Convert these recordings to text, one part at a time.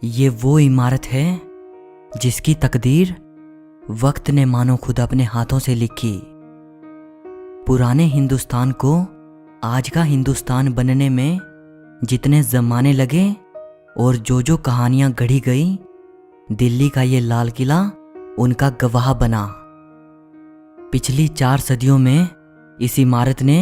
ये वो इमारत है जिसकी तकदीर वक्त ने मानो खुद अपने हाथों से लिखी। पुराने हिंदुस्तान को आज का हिंदुस्तान बनने में जितने ज़माने लगे और जो कहानियां गढ़ी गई, दिल्ली का ये लाल किला उनका गवाह बना। पिछली 4 सदियों में इस इमारत ने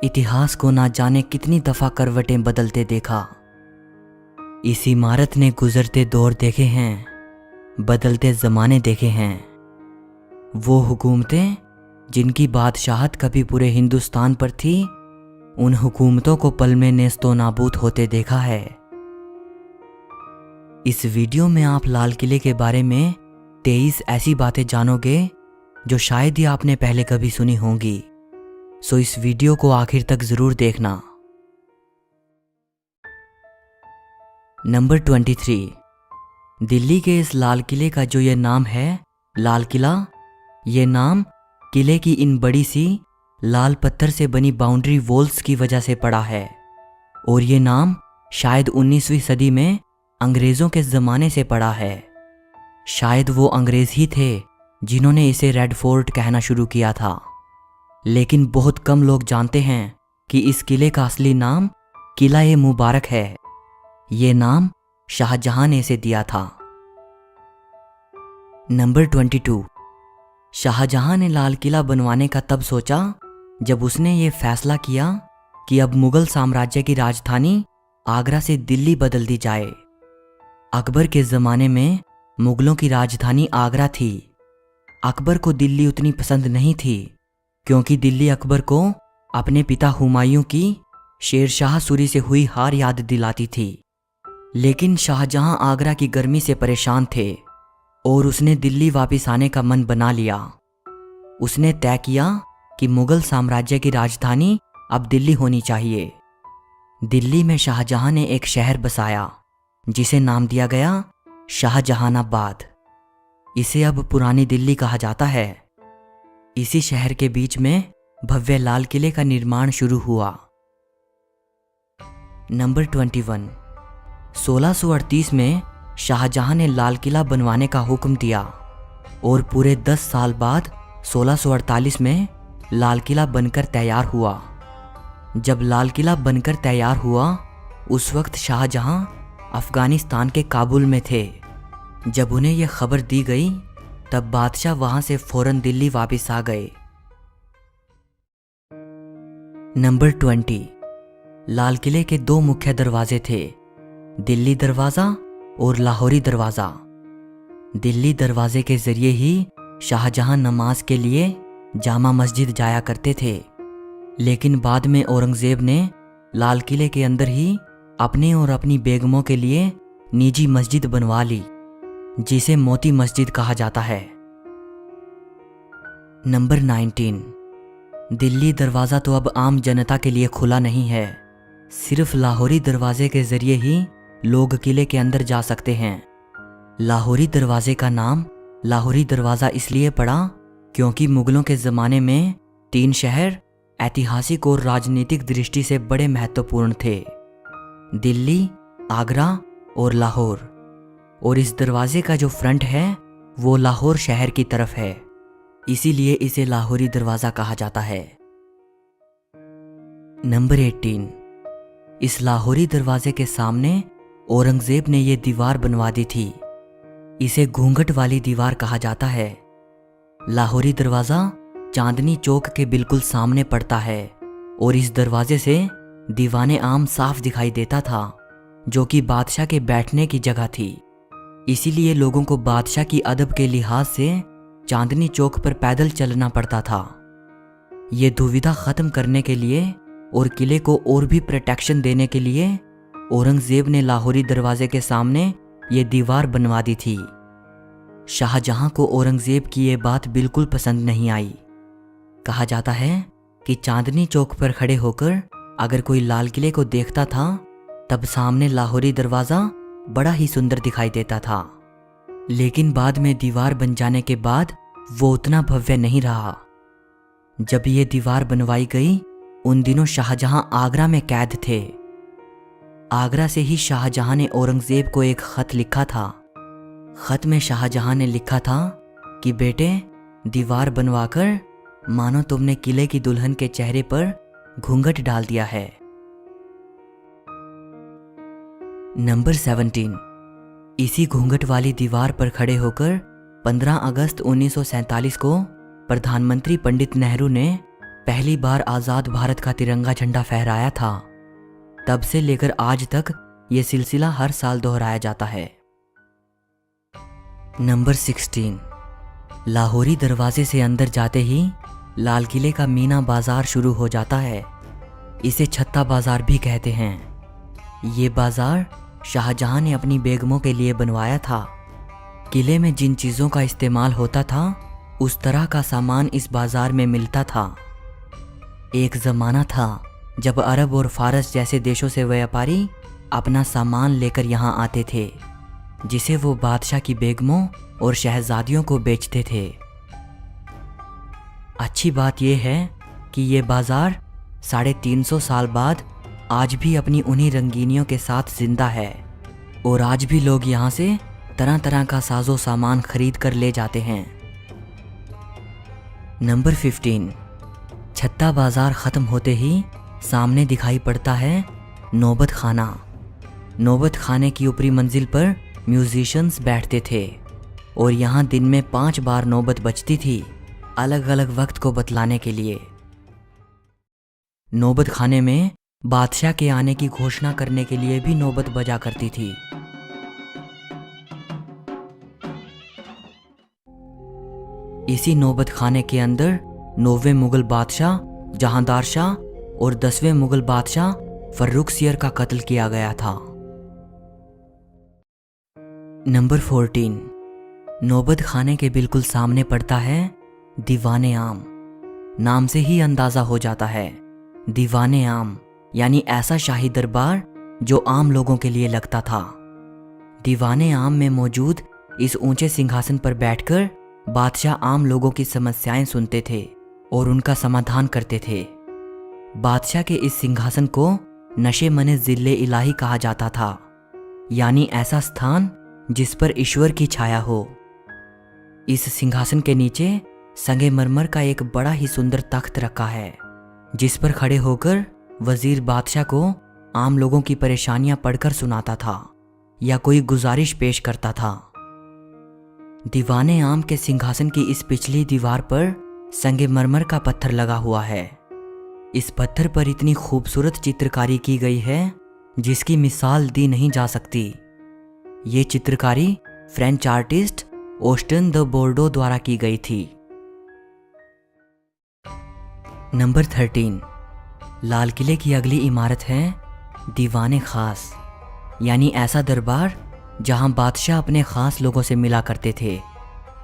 इतिहास को ना जाने कितनी दफ़ा करवटें बदलते देखा। इस इमारत ने गुजरते दौर देखे हैं, बदलते ज़माने देखे हैं। वो हुकूमतें जिनकी बादशाहत कभी पूरे हिंदुस्तान पर थी, उन हुकूमतों को पल में नेस्तो नाबूद होते देखा है। इस वीडियो में आप लाल किले के बारे में 23 ऐसी बातें जानोगे जो शायद ही आपने पहले कभी सुनी होंगी। सो इस वीडियो को आखिर तक ज़रूर देखना। नंबर 23, दिल्ली के इस लाल किले का जो ये नाम है लाल किला, ये नाम किले की इन बड़ी सी लाल पत्थर से बनी बाउंड्री वॉल्स की वजह से पड़ा है। और ये नाम शायद 19वीं सदी में अंग्रेज़ों के ज़माने से पड़ा है। शायद वो अंग्रेज़ ही थे जिन्होंने इसे रेड फोर्ट कहना शुरू किया था। लेकिन बहुत कम लोग जानते हैं कि इस किले का असली नाम किला-ए-मुबारक है। ये नाम शाहजहां ने इसे दिया था। नंबर 22, शाहजहां ने लाल किला बनवाने का तब सोचा जब उसने ये फैसला किया कि अब मुगल साम्राज्य की राजधानी आगरा से दिल्ली बदल दी जाए। अकबर के ज़माने में मुगलों की राजधानी आगरा थी। अकबर को दिल्ली उतनी पसंद नहीं थी क्योंकि दिल्ली अकबर को अपने पिता हुमायूं की शेरशाह सूरी से हुई हार याद दिलाती थी। लेकिन शाहजहां आगरा की गर्मी से परेशान थे और उसने दिल्ली वापस आने का मन बना लिया। उसने तय किया कि मुगल साम्राज्य की राजधानी अब दिल्ली होनी चाहिए। दिल्ली में शाहजहां ने एक शहर बसाया जिसे नाम दिया गया शाहजहानाबाद। इसे अब पुरानी दिल्ली कहा जाता है। इसी शहर के बीच में भव्य लाल किले का निर्माण शुरू हुआ। नंबर 21, 1638 में शाहजहां ने लाल किला बनवाने का हुक्म दिया और पूरे 10 साल बाद 1648 में लाल किला बनकर तैयार हुआ। जब लाल किला बनकर तैयार हुआ उस वक्त शाहजहां अफगानिस्तान के काबुल में थे। जब उन्हें यह खबर दी गई तब बादशाह वहां से फौरन दिल्ली वापस आ गए। नंबर 20, लाल किले के 2 मुख्य दरवाजे थे, दिल्ली दरवाज़ा और लाहौरी दरवाज़ा। दिल्ली दरवाजे के ज़रिए ही शाहजहां नमाज के लिए जामा मस्जिद जाया करते थे। लेकिन बाद में औरंगज़ेब ने लाल किले के अंदर ही अपने और अपनी बेगमों के लिए निजी मस्जिद बनवा ली जिसे मोती मस्जिद कहा जाता है। नंबर 19, दिल्ली दरवाज़ा तो अब आम जनता के लिए खुला नहीं है। सिर्फ लाहौरी दरवाजे के ज़रिए ही लोग किले के अंदर जा सकते हैं। लाहौरी दरवाजे का नाम लाहौरी दरवाज़ा इसलिए पड़ा क्योंकि मुगलों के ज़माने में 3 शहर ऐतिहासिक और राजनीतिक दृष्टि से बड़े महत्वपूर्ण थे, दिल्ली, आगरा और लाहौर। और इस दरवाजे का जो फ्रंट है वो लाहौर शहर की तरफ है, इसीलिए इसे लाहौरी दरवाज़ा कहा जाता है। नंबर 18, इस लाहौरी दरवाजे के सामने औरंगज़ेब ने यह दीवार बनवा दी थी। इसे घूंघट वाली दीवार कहा जाता है। लाहौरी दरवाज़ा चांदनी चौक के बिल्कुल सामने पड़ता है और इस दरवाजे से दीवाने आम साफ दिखाई देता था जो कि बादशाह के बैठने की जगह थी। इसीलिए लोगों को बादशाह की अदब के लिहाज से चांदनी चौक पर पैदल चलना पड़ता था। ये दुविधा ख़त्म करने के लिए और किले को और भी प्रोटेक्शन देने के लिए औरंगज़ेब ने लाहौरी दरवाजे के सामने ये दीवार बनवा दी थी। शाहजहां को औरंगज़ेब की ये बात बिल्कुल पसंद नहीं आई। कहा जाता है कि चांदनी चौक पर खड़े होकर अगर कोई लाल किले को देखता था तब सामने लाहौरी दरवाज़ा बड़ा ही सुंदर दिखाई देता था। लेकिन बाद में दीवार बन जाने के बाद वो उतना भव्य नहीं रहा। जब ये दीवार बनवाई गई उन दिनों शाहजहां आगरा में कैद थे। आगरा से ही शाहजहां ने औरंगजेब को एक खत लिखा था। खत में शाहजहां ने लिखा था कि बेटे, दीवार बनवाकर मानो तुमने किले की दुल्हन के चेहरे पर घूंघट डाल दिया है। नंबर 17। इसी घूंघट वाली दीवार पर खड़े होकर 15 अगस्त 1947 को प्रधानमंत्री पंडित नेहरू ने पहली बार आज़ाद भारत का तिरंगा झंडा फहराया था। तब से लेकर आज तक ये सिलसिला हर साल दोहराया जाता है। नंबर 16। लाहौरी दरवाजे से अंदर जाते ही लाल किले का मीना बाजार शुरू हो जाता है। इसे छत्ता बाजार भी कहते हैं। ये बाजार शाहजहां ने अपनी बेगमों के लिए बनवाया था। किले में जिन चीज़ों का इस्तेमाल होता था उस तरह का सामान इस बाजार में मिलता था। एक ज़माना था जब अरब और फारस जैसे देशों से व्यापारी अपना सामान लेकर यहाँ आते थे, जिसे वो बादशाह की बेगमों और शहजादियों को बेचते थे। अच्छी बात यह है कि ये बाजार 350 साल बाद आज भी अपनी उन्हीं रंगीनियों के साथ जिंदा है और आज भी लोग यहाँ से तरह तरह का साजो सामान खरीद कर ले जाते हैं। नंबर 15। छत्ता बाजार ख़त्म होते ही सामने दिखाई पड़ता है नौबत खाना। नौबत खाने की ऊपरी मंजिल पर म्यूजिशियंस बैठते थे और यहाँ दिन में 5 बार नौबत बजती थी, अलग अलग वक्त को बतलाने के लिए। नौबत खाने में बादशाह के आने की घोषणा करने के लिए भी नौबत बजा करती थी। इसी नौबत खाने के अंदर 9वें मुगल बादशाह जहांदार शाह और 10वें मुगल बादशाह फर्रुखसियर का कत्ल किया गया था। नंबर 14। नौबत खाने के बिल्कुल सामने पड़ता है दीवाने आम। नाम से ही अंदाजा हो जाता है, दीवाने आम यानी ऐसा शाही दरबार जो आम लोगों के लिए लगता था। दीवाने आम में मौजूद इस ऊंचे सिंहासन पर बैठकर बादशाह आम लोगों की समस्याएं सुनते थे और उनका समाधान करते थे। बादशाह के इस सिंहासन को नशे मने जिले इलाही कहा जाता था, यानी ऐसा स्थान जिस पर ईश्वर की छाया हो। इस सिंहासन के नीचे संगमरमर का एक बड़ा ही सुंदर तख्त रखा है, जिस पर खड़े होकर वजीर बादशाह को आम लोगों की परेशानियां पढ़कर सुनाता था या कोई गुजारिश पेश करता था। दीवाने आम के सिंहासन की इस पिछली दीवार पर संगमरमर का पत्थर लगा हुआ है। इस पत्थर पर इतनी खूबसूरत चित्रकारी की गई है जिसकी मिसाल दी नहीं जा सकती। ये चित्रकारी फ्रेंच आर्टिस्ट ऑस्टन द बोर्डो द्वारा की गई थी। नंबर 13। लाल किले की अगली इमारत है दीवाने खास, यानी ऐसा दरबार जहां बादशाह अपने खास लोगों से मिला करते थे,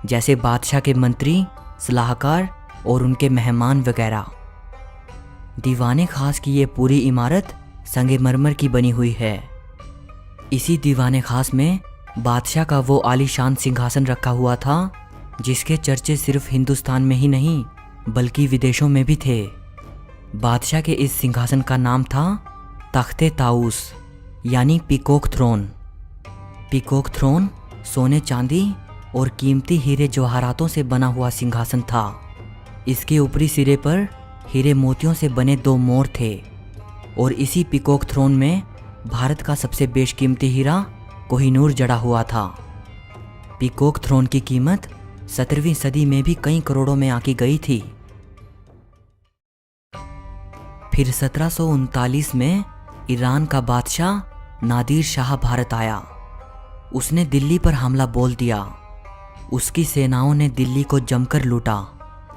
जैसे बादशाह के मंत्री, सलाहकार और उनके मेहमान वगैरह। दीवाने खास की ये पूरी इमारत संगमरमर की बनी हुई है। इसी दीवाने खास में बादशाह का वो आलीशान सिंहासन रखा हुआ था जिसके चर्चे सिर्फ हिंदुस्तान में ही नहीं बल्कि विदेशों में भी थे। बादशाह के इस सिंहासन का नाम था तख्ते ताऊस यानी पीकॉक थ्रोन। पीकॉक थ्रोन सोने चांदी और कीमती हीरे जवाहरातों से बना हुआ सिंहासन था। इसके ऊपरी सिरे पर हीरे मोतियों से बने 2 मोर थे और इसी पीकॉक थ्रोन में भारत का सबसे बेशकीमती हीरा कोहिनूर जड़ा हुआ था। पीकॉक थ्रोन की कीमत 17वीं सदी में भी कई करोड़ों में आकी गई थी। फिर 1739 में ईरान का बादशाह नादिर शाह भारत आया। उसने दिल्ली पर हमला बोल दिया। उसकी सेनाओं ने दिल्ली को जमकर लूटा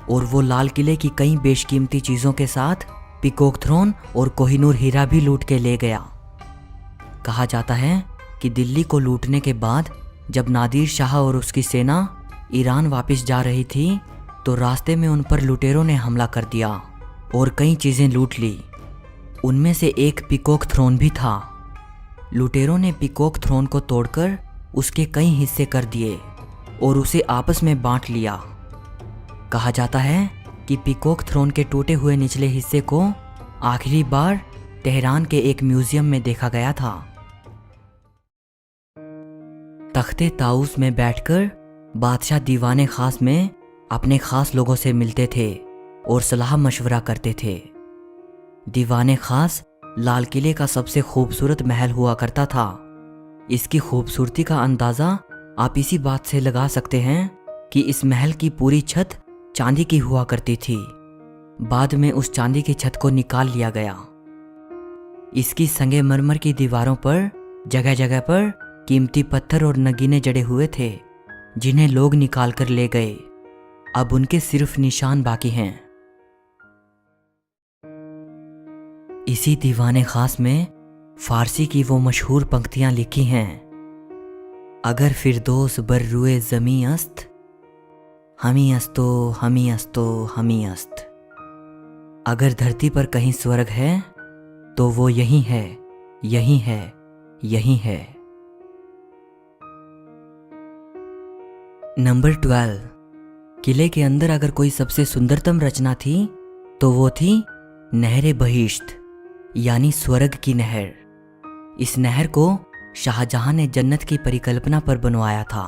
और वो लाल किले की कई बेशकीमती चीज़ों के साथ पीकॉक थ्रोन और कोहिनूर हीरा भी लूट के ले गया। कहा जाता है कि दिल्ली को लूटने के बाद जब नादिर शाह और उसकी सेना ईरान वापस जा रही थी तो रास्ते में उन पर लुटेरों ने हमला कर दिया और कई चीज़ें लूट ली। उनमें से एक पीकॉक थ्रोन भी था। लुटेरों ने पीकॉक थ्रोन को तोड़कर उसके कई हिस्से कर दिए और उसे आपस में बांट लिया। कहा जाता है कि पीकॉक थ्रोन के टूटे हुए निचले हिस्से को आखिरी बार तेहरान के एक म्यूजियम में देखा गया था। तख्ते ताऊस में बैठकर बादशाह दीवाने खास में अपने खास लोगों से मिलते थे और सलाह मशवरा करते थे। दीवाने खास लाल किले का सबसे खूबसूरत महल हुआ करता था। इसकी खूबसूरती का अंदाज़ा आप इसी बात से लगा सकते हैं कि इस महल की पूरी छत चांदी की हुआ करती थी। बाद में उस चांदी की छत को निकाल लिया गया। इसकी संगमरमर की दीवारों पर जगह जगह पर कीमती पत्थर और नगीने जड़े हुए थे, जिन्हें लोग निकाल कर ले गए। अब उनके सिर्फ निशान बाकी हैं। इसी दीवाने खास में फारसी की वो मशहूर पंक्तियां लिखी हैं। अगर फिरदौस बर रुए ज़मी अस्त, हमी अस्तो हमी अस्तो हमी अस्त। अगर धरती पर कहीं स्वर्ग है तो वो यही है, यही है, यही है। नंबर 12। किले के अंदर अगर कोई सबसे सुंदरतम रचना थी तो वो थी नहर बहिश्त, यानी स्वर्ग की नहर। इस नहर को शाहजहां ने जन्नत की परिकल्पना पर बनवाया था।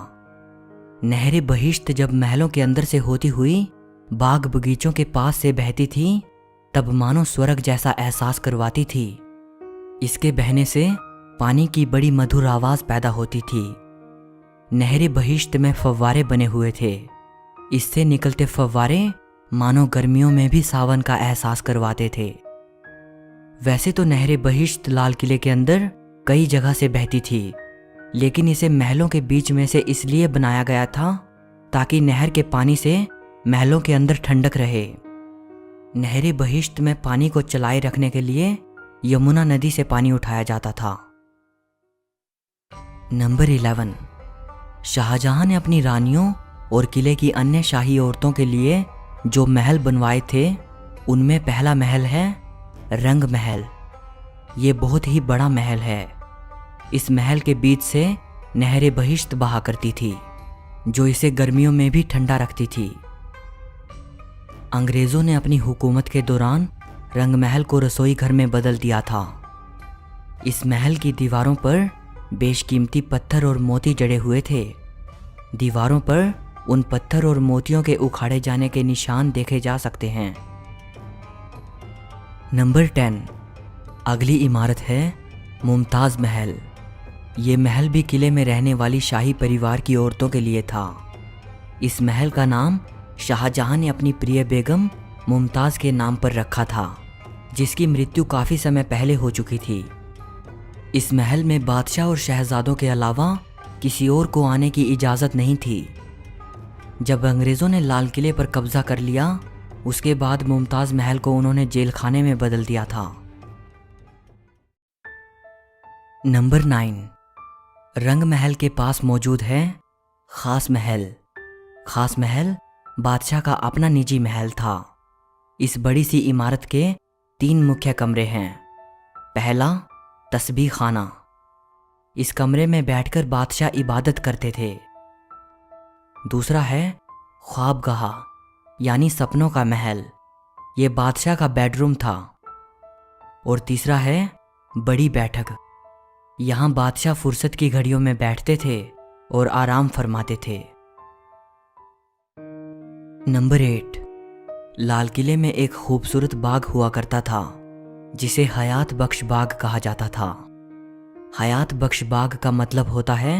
नहर बहिश्त जब महलों के अंदर से होती हुई बाग बगीचों के पास से बहती थी तब मानो स्वर्ग जैसा एहसास करवाती थी। इसके बहने से पानी की बड़ी मधुर आवाज पैदा होती थी। नहर बहिश्त में फव्वारे बने हुए थे। इससे निकलते फव्वारे मानो गर्मियों में भी सावन का एहसास करवाते थे। वैसे तो नहर बहिश्त लाल किले के अंदर कई जगह से बहती थी, लेकिन इसे महलों के बीच में से इसलिए बनाया गया था ताकि नहर के पानी से महलों के अंदर ठंडक रहे। नहर बहिश्त में पानी को चलाए रखने के लिए यमुना नदी से पानी उठाया जाता था। नंबर 11। शाहजहां ने अपनी रानियों और किले की अन्य शाही औरतों के लिए जो महल बनवाए थे उनमें पहला महल है रंग महल। ये बहुत ही बड़ा महल है। इस महल के बीच से नहर बहिश्त बहा करती थी, जो इसे गर्मियों में भी ठंडा रखती थी। अंग्रेजों ने अपनी हुकूमत के दौरान रंग महल को रसोई घर में बदल दिया था। इस महल की दीवारों पर बेशकीमती पत्थर और मोती जड़े हुए थे। दीवारों पर उन पत्थर और मोतियों के उखाड़े जाने के निशान देखे जा सकते हैं। नंबर 10। अगली इमारत है मुमताज़ महल। ये महल भी किले में रहने वाली शाही परिवार की औरतों के लिए था। इस महल का नाम शाहजहां ने अपनी प्रिय बेगम मुमताज़ के नाम पर रखा था, जिसकी मृत्यु काफ़ी समय पहले हो चुकी थी। इस महल में बादशाह और शहजादों के अलावा किसी और को आने की इजाज़त नहीं थी। जब अंग्रेज़ों ने लाल किले पर कब्जा कर लिया, उसके बाद मुमताज़ महल को उन्होंने जेल खाने में बदल दिया था। नंबर 9। रंग महल के पास मौजूद है खास महल। खास महल बादशाह का अपना निजी महल था। इस बड़ी सी इमारत के 3 मुख्य कमरे हैं। पहला तस्बीह खाना। इस कमरे में बैठकर बादशाह इबादत करते थे। दूसरा है ख्वाबगाह, यानी सपनों का महल। ये बादशाह का बेडरूम था। और तीसरा है बड़ी बैठक। यहाँ बादशाह फुर्सत की घड़ियों में बैठते थे और आराम फरमाते थे। नंबर 8। लाल किले में एक खूबसूरत बाग हुआ करता था, जिसे हयात बख्श बाग कहा जाता था। हयात बख्श बाग का मतलब होता है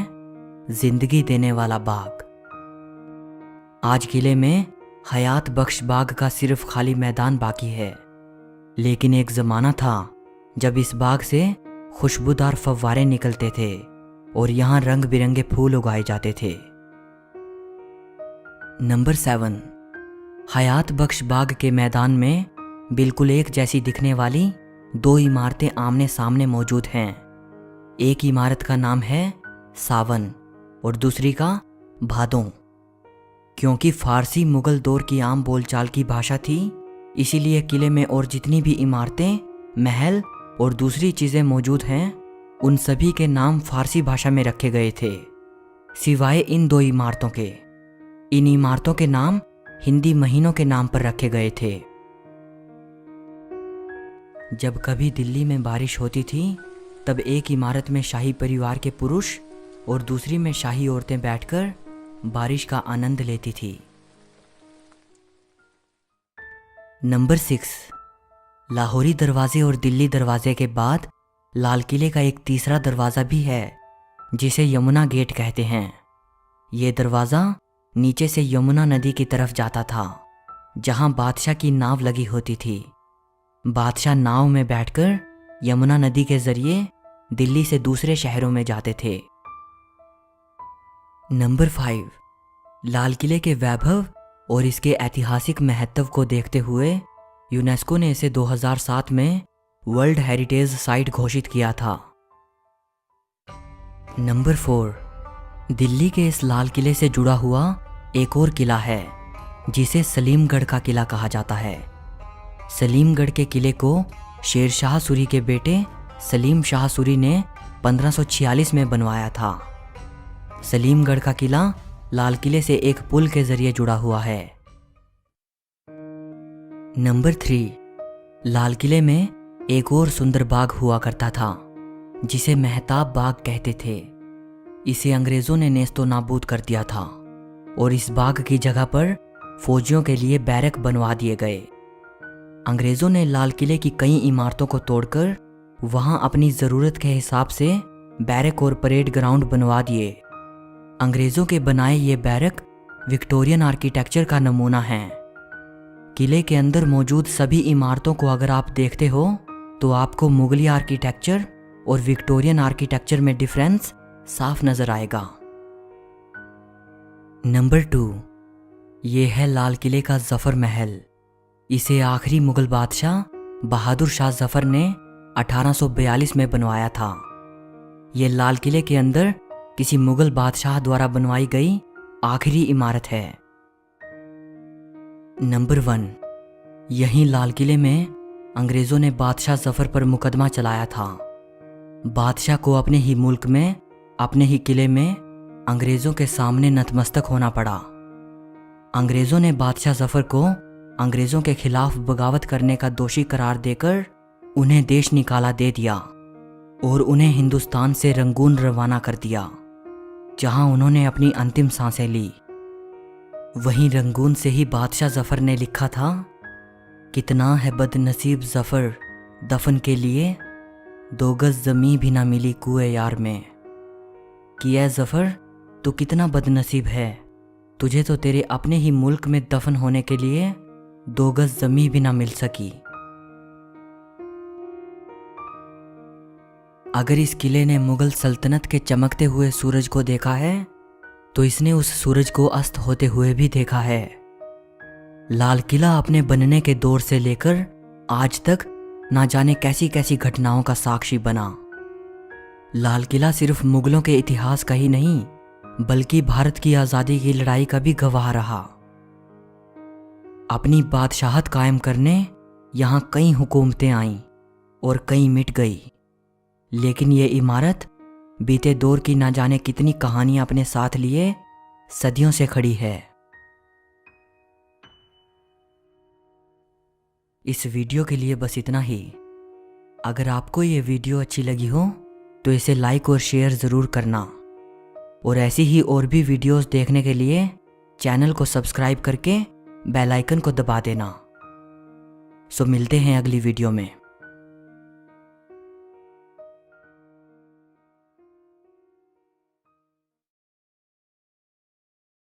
जिंदगी देने वाला बाग। आज किले में हयात बख्श बाग का सिर्फ खाली मैदान बाकी है, लेकिन एक ज़माना था जब इस बाग से खुशबूदार फव्वारे निकलते थे और यहाँ रंग बिरंगे फूल उगाए जाते थे। नंबर 7। हयात बख्श बाग के मैदान में बिल्कुल एक जैसी दिखने वाली 2 इमारतें आमने सामने मौजूद हैं। एक इमारत का नाम है सावन और दूसरी का भादों। क्योंकि फारसी मुगल दौर की आम बोलचाल की भाषा थी, इसीलिए किले में और जितनी भी इमारतें, महल और दूसरी चीज़ें मौजूद हैं, उन सभी के नाम फारसी भाषा में रखे गए थे, सिवाय इन 2 इमारतों के। इन इमारतों के नाम हिंदी महीनों के नाम पर रखे गए थे। जब कभी दिल्ली में बारिश होती थी तब एक इमारत में शाही परिवार के पुरुष और दूसरी में शाही औरतें बैठकर बारिश का आनंद लेती थी। नंबर 6, लाहौरी दरवाजे और दिल्ली दरवाजे के बाद लाल किले का एक तीसरा दरवाज़ा भी है जिसे यमुना गेट कहते हैं। ये दरवाज़ा नीचे से यमुना नदी की तरफ जाता था जहां बादशाह की नाव लगी होती थी। बादशाह नाव में बैठकर यमुना नदी के जरिए दिल्ली से दूसरे शहरों में जाते थे। नंबर 5, लाल किले के वैभव और इसके ऐतिहासिक महत्व को देखते हुए यूनेस्को ने इसे 2007 में वर्ल्ड हेरिटेज साइट घोषित किया था। नंबर 4, दिल्ली के इस लाल किले से जुड़ा हुआ एक और किला है जिसे सलीमगढ़ का किला कहा जाता है। सलीमगढ़ के किले को शेर शाह सूरी के बेटे सलीम शाह सूरी ने 1546 में बनवाया था। सलीमगढ़ का किला लाल किले से एक पुल के जरिए जुड़ा हुआ है। नंबर 3, लाल किले में एक और सुंदर बाग हुआ करता था जिसे मेहताब बाग कहते थे। इसे अंग्रेजों ने नेस्तो नाबूद कर दिया था और इस बाग की जगह पर फौजियों के लिए बैरक बनवा दिए गए। अंग्रेजों ने लाल किले की कई इमारतों को तोड़कर वहां अपनी ज़रूरत के हिसाब से बैरक और परेड ग्राउंड बनवा दिए। अंग्रेजों के बनाए ये बैरक विक्टोरियन आर्किटेक्चर का नमूना हैं। किले के अंदर मौजूद सभी इमारतों को अगर आप देखते हो तो आपको मुगली आर्किटेक्चर और विक्टोरियन आर्किटेक्चर में डिफरेंस साफ नजर आएगा। नंबर 2, ये है लाल किले का जफर महल। इसे आखिरी मुगल बादशाह बहादुर शाह जफर ने 1842 में बनवाया था। ये लाल किले के अंदर किसी मुगल बादशाह द्वारा बनवाई गई आखिरी इमारत है। नंबर 1, यहीं लाल किले में अंग्रेजों ने बादशाह जफर पर मुकदमा चलाया था। बादशाह को अपने ही मुल्क में अपने ही किले में अंग्रेजों के सामने नतमस्तक होना पड़ा। अंग्रेजों ने बादशाह जफर को अंग्रेजों के खिलाफ बगावत करने का दोषी करार देकर उन्हें देश निकाला दे दिया और उन्हें हिंदुस्तान से रंगून रवाना कर दिया जहां उन्होंने अपनी अंतिम सांसें ली। वहीं रंगून से ही बादशाह जफर ने लिखा था, कितना है बदनसीब जफर दफन के लिए, 2 गज जमी भी ना मिली कुएं यार में। कि ऐ जफर तू कितना बदनसीब है, तुझे तो तेरे अपने ही मुल्क में दफन होने के लिए 2 गज जमी भी ना मिल सकी। अगर इस किले ने मुगल सल्तनत के चमकते हुए सूरज को देखा है तो इसने उस सूरज को अस्त होते हुए भी देखा है। लाल किला अपने बनने के दौर से लेकर आज तक ना जाने कैसी कैसी घटनाओं का साक्षी बना। लाल किला सिर्फ मुगलों के इतिहास का ही नहीं बल्कि भारत की आज़ादी की लड़ाई का भी गवाह रहा। अपनी बादशाहत कायम करने यहाँ कई हुकूमतें आईं और कई मिट गई, लेकिन ये इमारत बीते दौर की ना जाने कितनी कहानियां अपने साथ लिए सदियों से खड़ी है। इस वीडियो के लिए बस इतना ही। अगर आपको ये वीडियो अच्छी लगी हो तो इसे लाइक और शेयर ज़रूर करना और ऐसी ही और भी वीडियोस देखने के लिए चैनल को सब्सक्राइब करके बेल आइकन को दबा देना। सो मिलते हैं अगली वीडियो में।